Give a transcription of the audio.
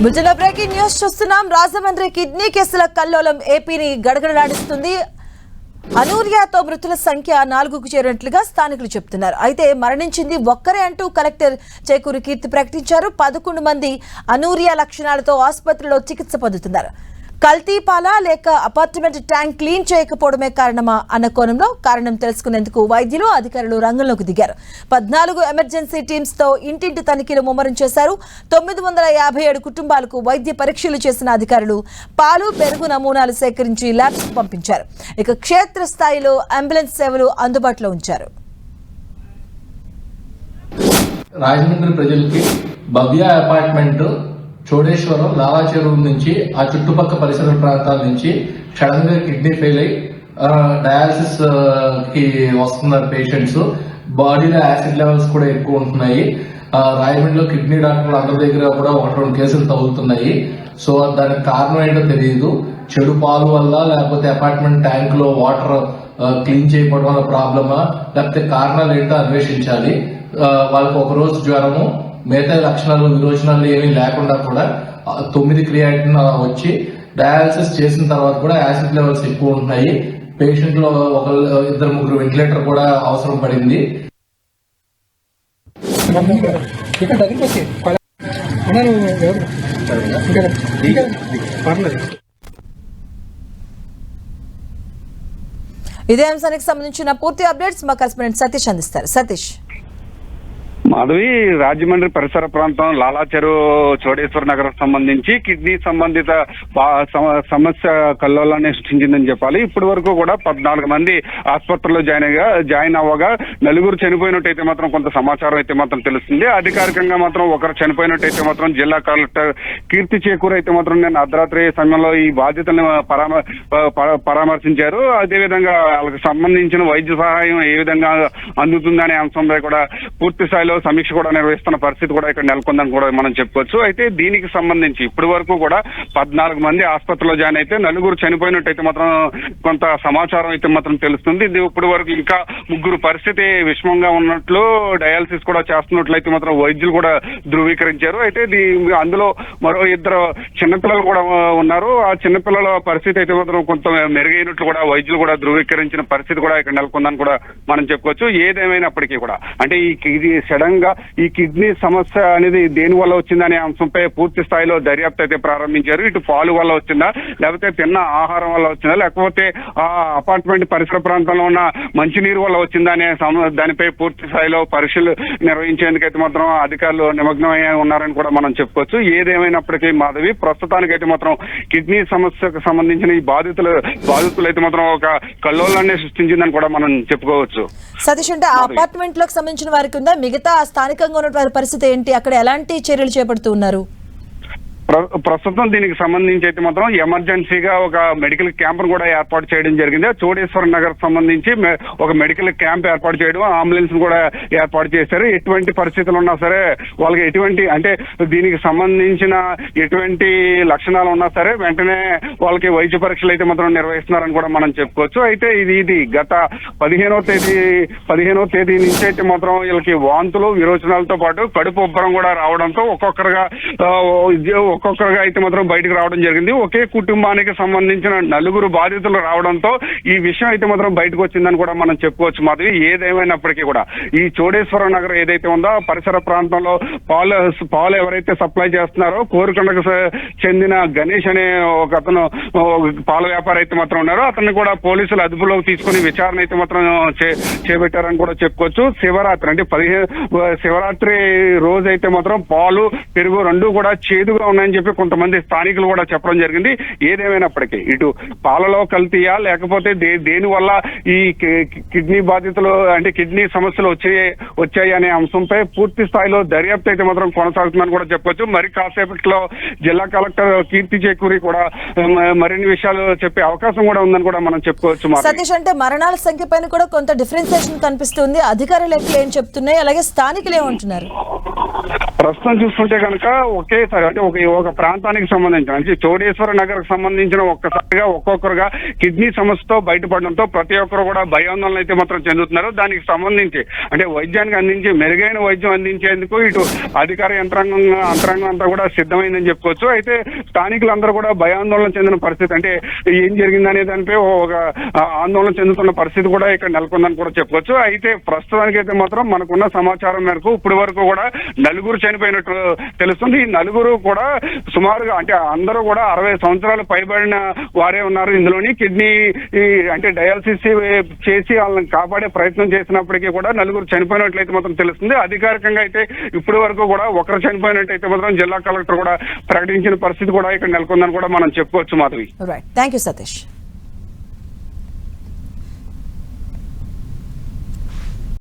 బులెటిన్లో breaking news చూస్తున్నాం. Rajahmundry kidney కేసుల కల్లోలం ఏపీని గడగడలాడిస్తుంది. అనూరియాతో మృతుల సంఖ్య 4కు చేరినట్లుగా స్థానికులు చెబుతున్నారు. అయితే మరణించింది ఒక్కరే అంటూ కలెక్టర్ చేకూరి కీర్తి ప్రకటించారు. 11 మంది అనూరియా లక్షణాలతో ఆసుపత్రిలో చికిత్స పొందుతున్నారు. కల్తీ పాల లేక అపార్ట్మెంట్ ట్యాంక్ క్లీన్ చేయకపోవడమే కారణమా అన్న కోణంలో కారణం తెలుసుకునేందుకు వైద్యులు అధికారులు రంగంలోకి దిగారు. 14 ఎమర్జెన్సీ టీమ్స్ తో ఇంటింటి తనిఖీలు ముమ్మరం చేశారు. 957 కుటుంబాలకు వైద్య పరీక్షలు చేసిన అధికారులు పాలు పెరుగు నమూనాలు సేకరించి ల్యాబ్స్ పంపించారు. ఇక క్షేత్రస్థాయిలో అంబులెన్స్ సేవలు అందుబాటులో ఉంచారు. రాజమండ్రి ప్రజలకి భవ్య అపార్ట్మెంట్ చోడేశ్వరం లావా చెరువు నుంచి ఆ చుట్టుపక్కల పరిసర ప్రాంతాల నుంచి సడన్ గా కిడ్నీ ఫెయిల్ అయి డయాలసిస్ కి వస్తున్నారు పేషెంట్స్. బాడీలో యాసిడ్ లెవెల్స్ కూడా ఎక్కువ ఉంటున్నాయి. రాయమండ్రిలో కిడ్నీ డాక్టర్లు అందరి దగ్గర కూడా 1-2 కేసులు తగులుతున్నాయి. సో దానికి కారణం ఏంటో తెలియదు. చెడు పాలు వల్ల లేకపోతే అపార్ట్మెంట్ ట్యాంక్ లో వాటర్ క్లీన్ చేయకపోవడం వల్ల ప్రాబ్లమా లేకపోతే కారణాలు ఏంటో అన్వేషించాలి. వాళ్ళకి ఒక రోజు జ్వరము మిగతా లక్షణాలు విరోచనాలు ఏమీ లేకుండా కూడా 9 క్రియాటిన్ వచ్చి డయాలసిస్ చేసిన తర్వాత కూడా యాసిడ్ లెవెల్స్ ఎక్కువ ఉంటున్నాయి. పేషెంట్ లో 2-3 వెంటిలేటర్ కూడా అవసరం పడింది. ఇదే అంశానికి సంబంధించిన పూర్తి అప్డేట్స్ మా కరెస్పాండెంట్ సతీష్ అందిస్తారు. సతీష్. మాధవి, రాజమండ్రి పరిసర ప్రాంతం లాలా చెరువు చోడేశ్వర నగరం సంబంధించి కిడ్నీ సంబంధిత సమస్య కల్లోలాన్ని సృష్టించిందని చెప్పాలి. ఇప్పటి వరకు కూడా 14 మంది ఆసుపత్రిలో జాయిన్ అవ్వగా 4 చనిపోయినట్టయితే మాత్రం కొంత సమాచారం అయితే మాత్రం తెలుస్తుంది. అధికారికంగా మాత్రం ఒకరు చనిపోయినట్టయితే మాత్రం జిల్లా కలెక్టర్ కీర్తి చేకూర్ అయితే మాత్రం నేను అర్ధరాత్రి సమయంలో ఈ బాధ్యతలను పరామర్శించారు. అదేవిధంగా వాళ్ళకి సంబంధించిన వైద్య సహాయం ఏ విధంగా అందుతుందనే అంశంపై కూడా పూర్తి స్థాయిలో సమీక్ష కూడా నిర్వహిస్తున్న పరిస్థితి కూడా ఇక్కడ నెలకొందని కూడా మనం చెప్పుకోవచ్చు. అయితే దీనికి సంబంధించి ఇప్పటి వరకు కూడా 14 మంది ఆసుపత్రిలో జాయిన్ అయితే 4 చనిపోయినట్టయితే మాత్రం కొంత సమాచారం అయితే మాత్రం తెలుస్తుంది. ఇది ఇప్పటి వరకు ఇంకా 3 పరిస్థితి విషమంగా ఉన్నట్లు డయాలసిస్ కూడా చేస్తున్నట్లయితే మాత్రం వైద్యులు కూడా ధృవీకరించారు. అయితే అందులో మరో 2 చిన్నపిల్లలు కూడా ఉన్నారు. ఆ చిన్నపిల్లల పరిస్థితి అయితే మాత్రం కొంత మెరుగైనట్లు కూడా వైద్యులు కూడా ధృవీకరించిన పరిస్థితి కూడా ఇక్కడ నెలకొందని కూడా మనం చెప్పుకోవచ్చు. ఏదేమైనప్పటికీ కూడా అంటే ఇది సడన్ గా ఈ కిడ్నీ సమస్య అనేది దేని వల్ల వచ్చిందనే అంశంపై పూర్తి స్థాయిలో దర్యాప్తు అయితే ప్రారంభించారు. ఇటు పాలు వల్ల వచ్చిందా, లేకపోతే తిన్న ఆహారం వల్ల వచ్చిందా, లేకపోతే ఆ అపార్ట్మెంట్ పరిసర ప్రాంతంలో ఉన్న మంచినీరు వల్ల వచ్చిందా అనే దానిపై పూర్తి స్థాయిలో పరీక్షలు నిర్వహించేందుకైతే మాత్రం అధికారులు నిమగ్నమై ఉన్నారని కూడా మనం చెప్పుకోవచ్చు. ఏదేమైనప్పటికీ మాధవి, ప్రస్తుతానికైతే మాత్రం కిడ్నీ సమస్యకు సంబంధించిన ఈ బాధితులు అయితే మాత్రం ఒక కల్లోలాన్ని సృష్టించిందని కూడా మనం చెప్పుకోవచ్చు. సతీష్, అంటే ఆ అపార్ట్మెంట్ లోకి సంబంధించిన వారికి ఉందా? మిగతా స్థానికంగా ఉన్న పరిస్థితి ఏంటి? అక్కడ ఎలాంటి చర్యలు చేపడుతున్నారు? ప్రస్తుతం దీనికి సంబంధించి అయితే మాత్రం ఎమర్జెన్సీగా ఒక మెడికల్ క్యాంప్ కూడా ఏర్పాటు చేయడం జరిగింది. చోడేశ్వర నగర్ సంబంధించి ఒక మెడికల్ క్యాంప్ ఏర్పాటు చేయడం, అంబులెన్స్ కూడా ఏర్పాటు చేశారు. ఎటువంటి పరిస్థితులు ఉన్నా సరే వాళ్ళకి ఎటువంటి అంటే దీనికి సంబంధించిన ఎటువంటి లక్షణాలు ఉన్నా సరే వెంటనే వాళ్ళకి వైద్య పరీక్షలు అయితే మాత్రం నిర్వహిస్తున్నారని కూడా మనం చెప్పుకోవచ్చు. అయితే ఇది గత 15వ తేదీ నుంచి అయితే మాత్రం వీళ్ళకి వాంతులు విరోచనాలతో పాటు కడుపు ఉబ్బరం కూడా రావడంతో ఒక్కొక్కరుగా అయితే మాత్రం బయటకు రావడం జరిగింది. ఒకే కుటుంబానికి సంబంధించిన 4 బాధితులు రావడంతో ఈ విషయం అయితే మాత్రం బయటకు వచ్చిందని కూడా మనం చెప్పుకోవచ్చు. మాధవి, ఏదేమైనప్పటికీ కూడా ఈ చోడేశ్వర నగరం ఏదైతే ఉందో పరిసర ప్రాంతంలో పాలు ఎవరైతే సప్లై చేస్తున్నారో కోరుకొండకు చెందిన గణేష్ అనే ఒక అతను పాల వ్యాపారి అయితే మాత్రం ఉన్నారో అతన్ని కూడా పోలీసులు అదుపులోకి తీసుకుని విచారణ అయితే మాత్రం చేపట్టారని కూడా చెప్పుకోవచ్చు. శివరాత్రి అంటే శివరాత్రి రోజు అయితే మాత్రం పాలు పెరుగు 2 కూడా చేదుగా ఉన్నాయని చెప్పి కొంతమంది స్థానికులు కూడా చెప్పడం జరిగింది. ఏదేమైనప్పటికీ ఇటు పాలలో కల్తీయా లేకపోతే దేని వల్ల ఈ కిడ్నీ బాధితులు అంటే కిడ్నీ సమస్యలు వచ్చాయి అనే అంశంపై పూర్తి స్థాయిలో దర్యాప్తు అయితే మాత్రం కొనసాగుతుందని కూడా చెప్పొచ్చు. మరి కాసేపట్లో జిల్లా కలెక్టర్ కీర్తి చేకూరి కూడా మరిన్ని విషయాలు చెప్పే అవకాశం కూడా ఉందని కూడా మనం చెప్పుకోవచ్చు. సతీష్, అంటే మరణాల సంఖ్య పైన కూడా కొంత డిఫరెన్సియేషన్ కనిపిస్తుంది. అధికారులు ఏం చెప్తున్నాయి, అలాగే స్థానికులు ఏమంటున్నారు? ప్రస్తుతం చూస్తుంటే కనుక ఒకేసారి అంటే ఒక ప్రాంతానికి సంబంధించిన అంటే చౌడేశ్వర నగర్ సంబంధించిన ఒక్కసారిగా ఒక్కొక్కరుగా కిడ్నీ సమస్యతో బయటపడడంతో ప్రతి ఒక్కరు కూడా భయాందోళన అయితే మాత్రం చెందుతున్నారు. దానికి సంబంధించి అంటే వైద్యానికి అందించి మెరుగైన వైద్యం అందించేందుకు ఇటు అధికార యంత్రాంగం అంతా కూడా సిద్ధమైందని చెప్పుకోవచ్చు. అయితే స్థానికులందరూ కూడా భయాందోళన చెందిన పరిస్థితి, అంటే ఏం జరిగిందనే దానిపై ఒక ఆందోళన చెందుతున్న పరిస్థితి కూడా ఇక్కడ నెలకొందని కూడా చెప్పుకోవచ్చు. అయితే ప్రస్తుతానికి అయితే మాత్రం మనకున్న సమాచారం మేరకు ఇప్పటి వరకు కూడా నలుగురు చనిపోయినట్టు తెలుస్తుంది. ఈ నలుగురు కూడా సుమారుగా అంటే అందరూ కూడా 60 సంవత్సరాలు పైబడిన వారే ఉన్నారు. ఇందులోని కిడ్నీ అంటే డయాలసిస్ చేసి వాళ్ళని కాపాడే ప్రయత్నం చేసినప్పటికీ కూడా నలుగురు చనిపోయినట్లయితే మాత్రం తెలుస్తుంది. అధికారికంగా అయితే ఇప్పటి వరకు కూడా ఒకరు చనిపోయినట్టయితే మాత్రం జిల్లా కలెక్టర్ కూడా ప్రకటించిన పరిస్థితి కూడా ఇక్కడ నెలకొందని కూడా మనం చెప్పుకోవచ్చు. Madhavi, right, thank you Satish.